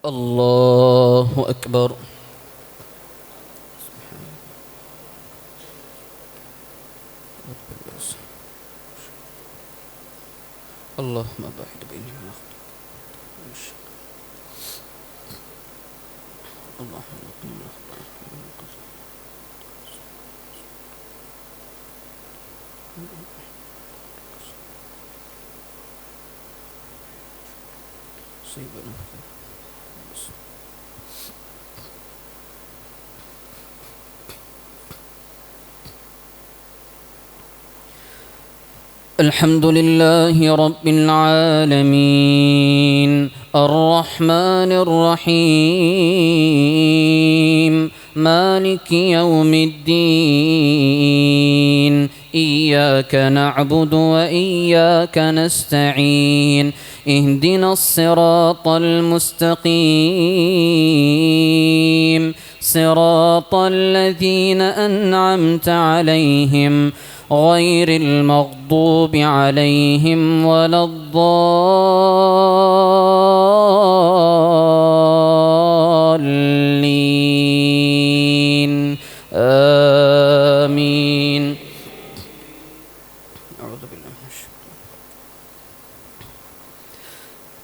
الله أكبر. اللهم باعد بيني وبين اللهم نقني من سيبنا. الحمد لله رب العالمين الرحمن الرحيم مالك يوم الدين إياك نعبد وإياك نستعين اهدنا الصراط المستقيم صراط الذين أنعمت عليهم غير المغضوب عليهم ولا الضالين آمين. أعوذ بالله من الشيطان.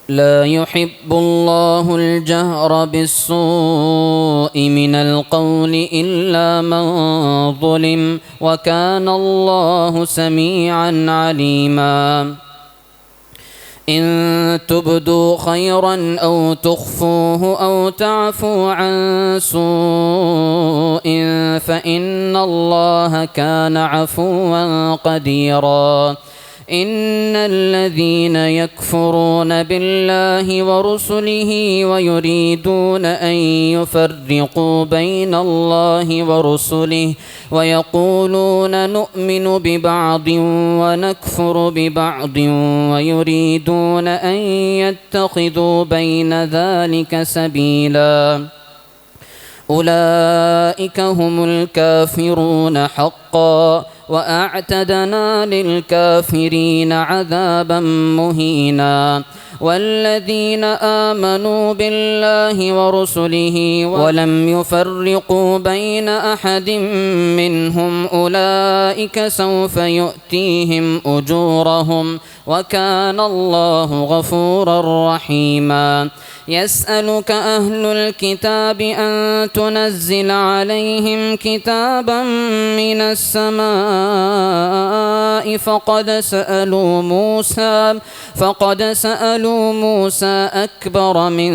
لا يحب الله الجهر بالسوء من القول إلا من ظلم وكان الله سميعا عليما. إن تبدوا خيرا أو تخفوه أو تعفوا عن سوء فإن الله كان عفوا قديرا. إن الذين يكفرون بالله ورسله ويريدون أن يفرقوا بين الله ورسله ويقولون نؤمن ببعض ونكفر ببعض ويريدون أن يتخذوا بين ذلك سبيلا أولئك هم الكافرون حقا وأعتدنا للكافرين عذابا مهينا. والذين آمنوا بالله ورسله ولم يفرقوا بين أحد منهم أولئك سوف يؤتيهم أجورهم وكان الله غفورا رحيما. يسألك أهل الكتاب أن تنزل عليهم كتابا من السماء فقد سألوا موسى أكبر من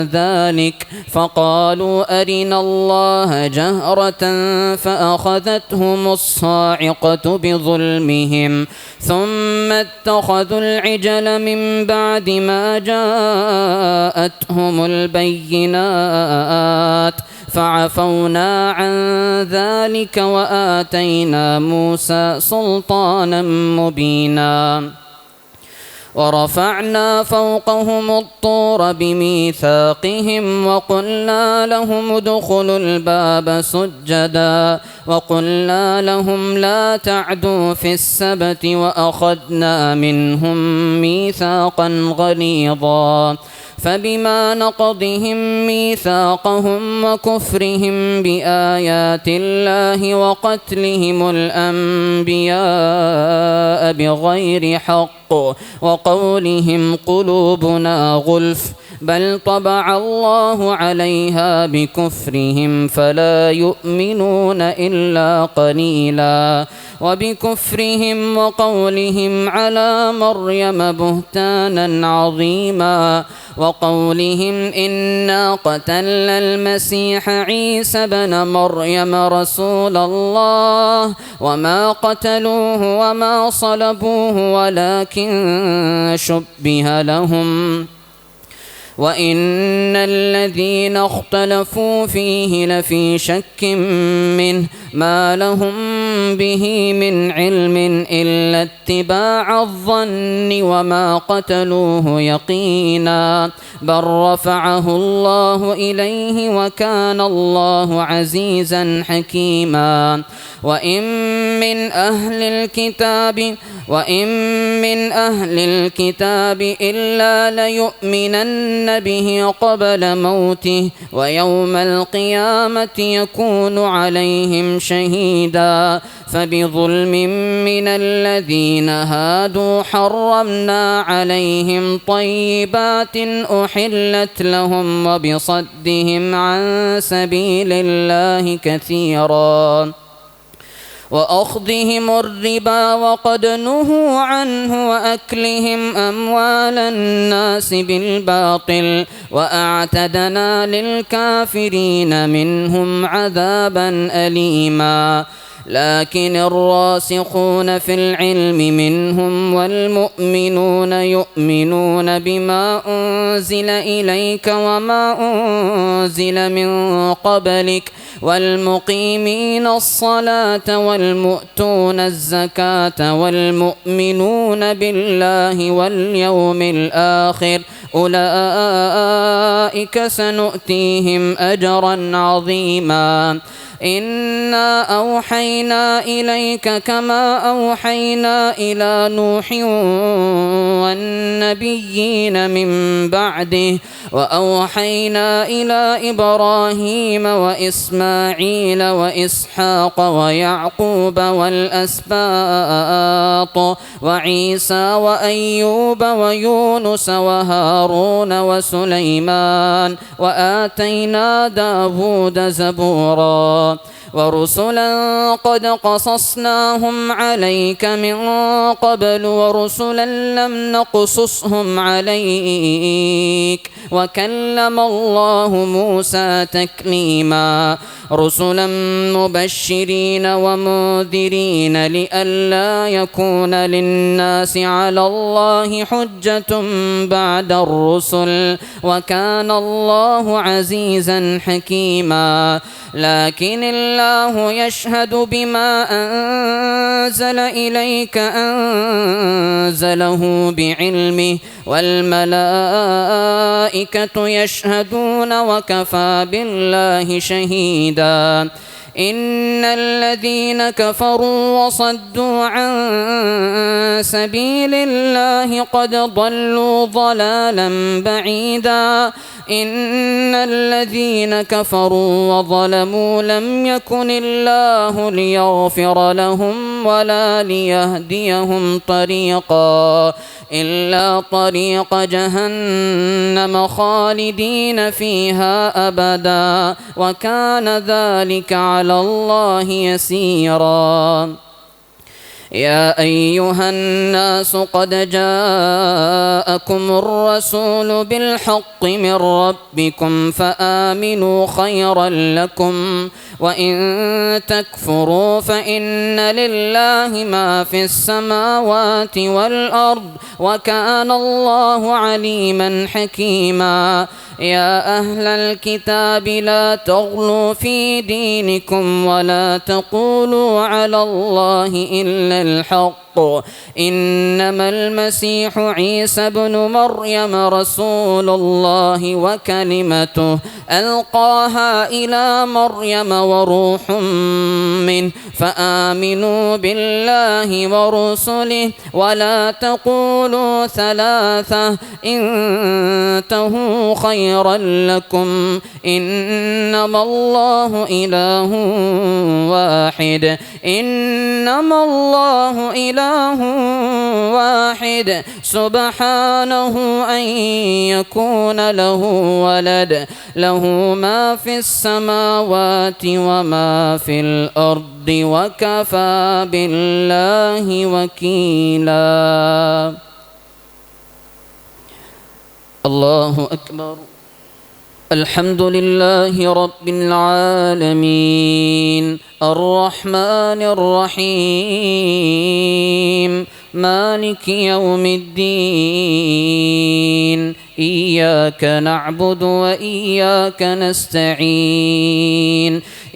ذلك فقالوا أرنا الله جهرة فأخذتهم الصاعقة بظلمهم ثم اتخذوا العجل من بعد ما جاءتهم البينات فعفونا عن ذلك وآتينا موسى سلطانا مبينا. ورفعنا فوقهم الطور بميثاقهم وقلنا لهم ادخلوا الباب سجدا وقلنا لهم لا تعدوا في السبت وأخذنا منهم ميثاقا غليظا. فبما نقضهم ميثاقهم وكفرهم بآيات الله وقتلهم الأنبياء بغير حق وقولهم قلوبنا غلف بل طبع الله عليها بكفرهم فلا يؤمنون إلا قليلا. وبكفرهم وقولهم على مريم بهتانا عظيما وقولهم إنا قتلنا المسيح عيسى بن مريم رسول الله وما قتلوه وما صلبوه ولكن شبه لهم وإن الذين اختلفوا فيه لفي شك منه ما لهم به من علم إلا اتباع الظن وما قتلوه يقينا بل رفعه الله إليه وكان الله عزيزا حكيما. وإن من أهل الكتاب وإن من أهل الكتاب إلا ليؤمنن به قبل موته ويوم القيامة يكون عليهم شهيدا فبظلم من الذين هادوا حرمنا عليهم طيبات أحلت لهم وبصدهم عن سبيل الله كثيرا وأخذهم الربا وقد نهوا عنه وأكلهم أموال الناس بالباطل وأعتدنا للكافرين منهم عذابا أليما لكن الراسخون في العلم منهم والمؤمنون يؤمنون بما أنزل إليك وما أنزل من قبلك والمقيمين الصلاة والمؤتون الزكاة والمؤمنون بالله واليوم الآخر أولئك سنؤتيهم أجرا عظيما إنا أوحينا إليك كما أوحينا إلى نوح والنبيين من بعده وأوحينا إلى إبراهيم وإسماعيل وإسحاق ويعقوب والأسباط وعيسى وأيوب ويونس وهارون وسليمان وآتينا داود زبورا ورسلا قد قصصناهم عليك من قبل ورسلا لم نقصصهم عليك وكلم الله موسى تكليما رسلا مبشرين ومنذرين لئلا يكون للناس على الله حجة بعد الرسل وكان الله عزيزا حكيما لكن الله يشهد بما أنزل إليك أنزله بعلمه والملائكة يشهدون وكفى بالله شهيدا إن الذين كفروا وصدوا عن سبيل الله قد ضلوا ضلالا بعيدا إن الذين كفروا وظلموا لم يكن الله ليغفر لهم ولا ليهديهم طريقا إلا طريق جهنم خالدين فيها أبدا وكان ذلك على الله يسيرا يا أيها الناس قد جاءكم الرسول بالحق من ربكم فآمنوا خيرا لكم وإن تكفروا فإن لله ما في السماوات والأرض وكان الله عليما حكيما يا أهل الكتاب لا تغلوا في دينكم ولا تقولوا على الله إلا الحق إنما المسيح عيسى بن مريم رسول الله وكلمته ألقاها إلى مريم وروح منه فآمنوا بالله ورسله ولا تقولوا ثلاثة انتهوا خيرا لكم إنما الله إله واحد إنما الله إله واحد سبحانه أن يكون له ولد له ما في السماوات وما في الأرض وكفى بالله وكيلا الله أكبر الحمد لله رب العالمين الرحمن الرحيم مالك يوم الدين إياك نعبد وإياك نستعين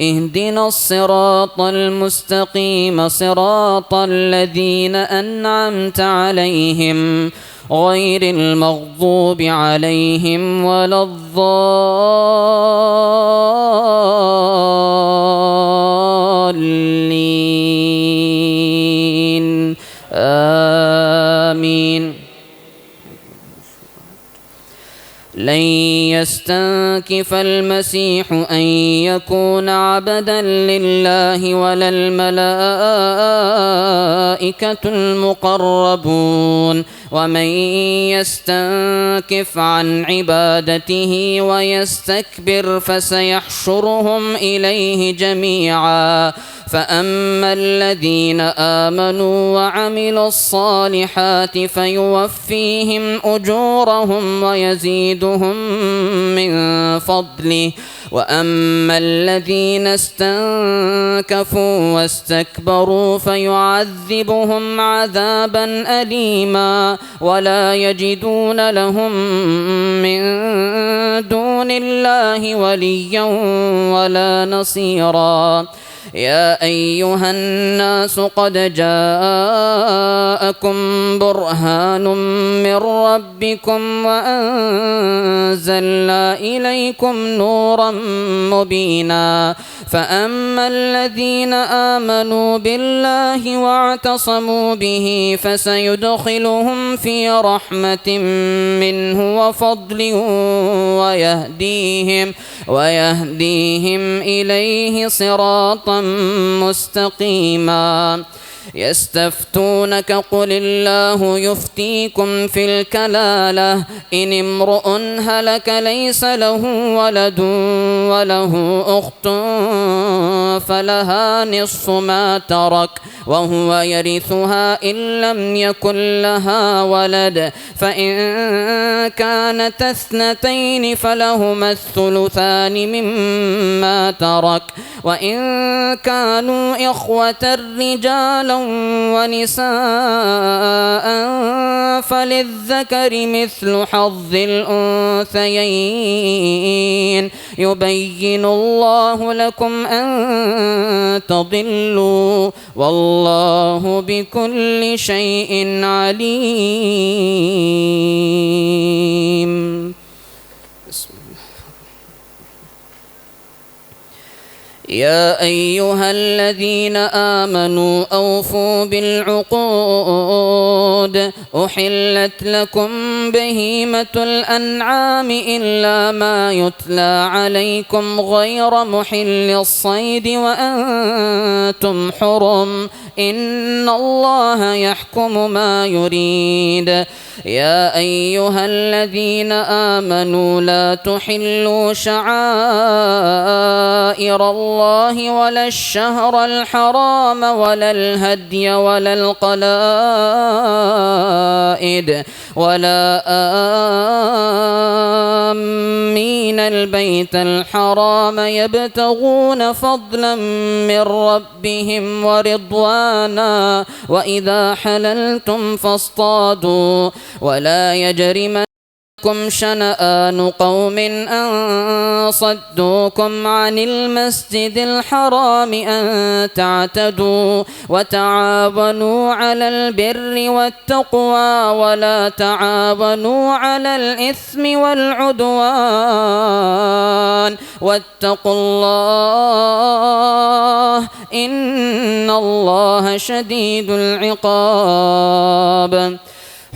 اهدنا الصراط المستقيم صراط الذين أنعمت عليهم غير المغضوب عليهم ولا الضالين لن يستنكف المسيح أن يكون عبدا لله ولا الملائكة المقربون ومن يستنكف عن عبادته ويستكبر فسيحشرهم إليه جميعا فأما الذين آمنوا وعملوا الصالحات فيوفيهم أجورهم ويزيدهم من فضله وأما الذين استنكفوا واستكبروا فيعذبهم عذابا أليما ولا يجدون لهم من دون الله وليا ولا نصيرا. يا أيها الناس قد جاءكم برهان من ربكم وأنزلنا إليكم نورا مبينا فأما الذين آمنوا بالله واعتصموا به فسيدخلهم في رحمة منه وفضل ويهديهم إليه صراطا مستقيما. يستفتونك قل الله يفتيكم في الكلالة إن امرؤ هلك ليس له ولد وله أخت فلها نصف ما ترك وهو يرثها إن لم يكن لها ولد فإن كانت اثنتين فلهما الثلثان مما ترك وإن كانوا إخوة رجالا ونساء فللذكر مثل حظ الأنثيين يبين الله لكم أن تضلوا والله بكل شيء عليم. يا أيها الذين آمنوا أوفوا بالعقود أحلت لكم بهيمة الأنعام إلا ما يتلى عليكم غير محل الصيد وأنتم حرم إن الله يحكم ما يريد. يا أيها الذين آمنوا لا تحلوا شعائر الله ولا الشهر الحرام ولا الهدي ولا القلائد ولا آمين البيت الحرام يبتغون فضلا من ربهم ورضوانا وإذا حللتم فاصطادوا ولا يجرمنكم شنآن قوم أن صدوكم عن المسجد الحرام أن تعتدوا وتعاونوا على البر والتقوى ولا تعاونوا على الإثم والعدوان واتقوا الله إن الله شديد العقاب.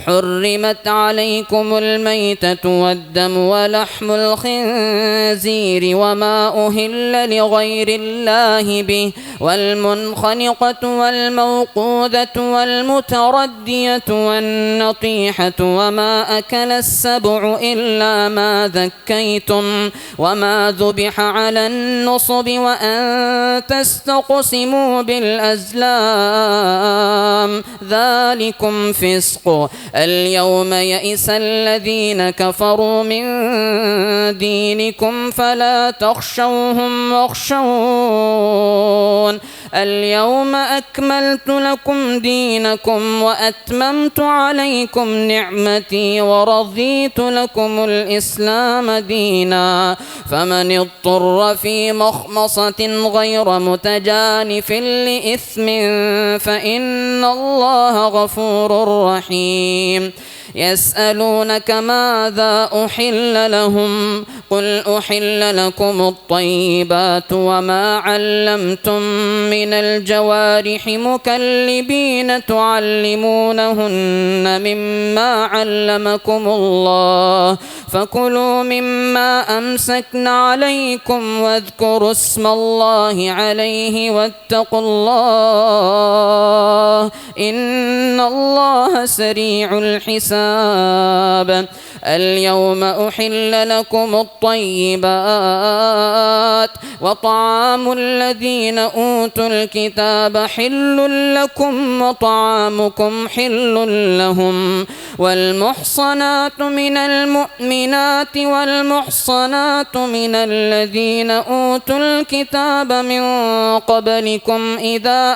حرمت عليكم الميتة والدم ولحم الخنزير وما أهل لغير الله به والمنخنقة والموقوذة والمتردية والنطيحة وما أكل السبع إلا ما ذكيتم وما ذبح على النصب وأن تستقسموا بالأزلام ذلكم فسق. اليوم يئس الذين كفروا من دينكم فلا تخشوهم واخشون اليوم أكملت لكم دينكم وأتممت عليكم نعمتي ورضيت لكم الإسلام دينا فمن اضطر في مخمصة غير متجانف لإثم فإن الله غفور رحيم. يسألونك ماذا أحل لهم قل أحل لكم الطيبات وما علمتم من الجوارح مكلبين تعلمونهن مما علمكم الله فكلوا مما أمسكن عليكم واذكروا اسم الله عليه واتقوا الله إن الله سريع الحساب اليوم أحل لكم الطيبات وطعام الذين أوتوا الكتاب حل لكم وطعامكم حل لهم والمحصنات من المؤمنات والمحصنات من الذين أوتوا الكتاب من قبلكم إذا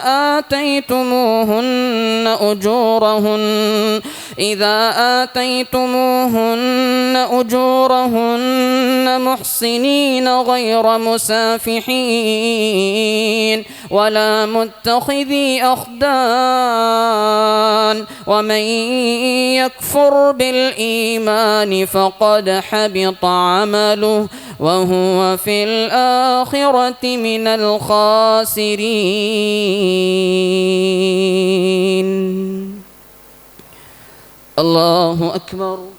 آتيتموهن أجورهن محصنين غير مسافحين ولا متخذي أخدان ومن يكفر بالإيمان فقد حبط عمله وهو في الآخرة من الخاسرين. الله أكبر.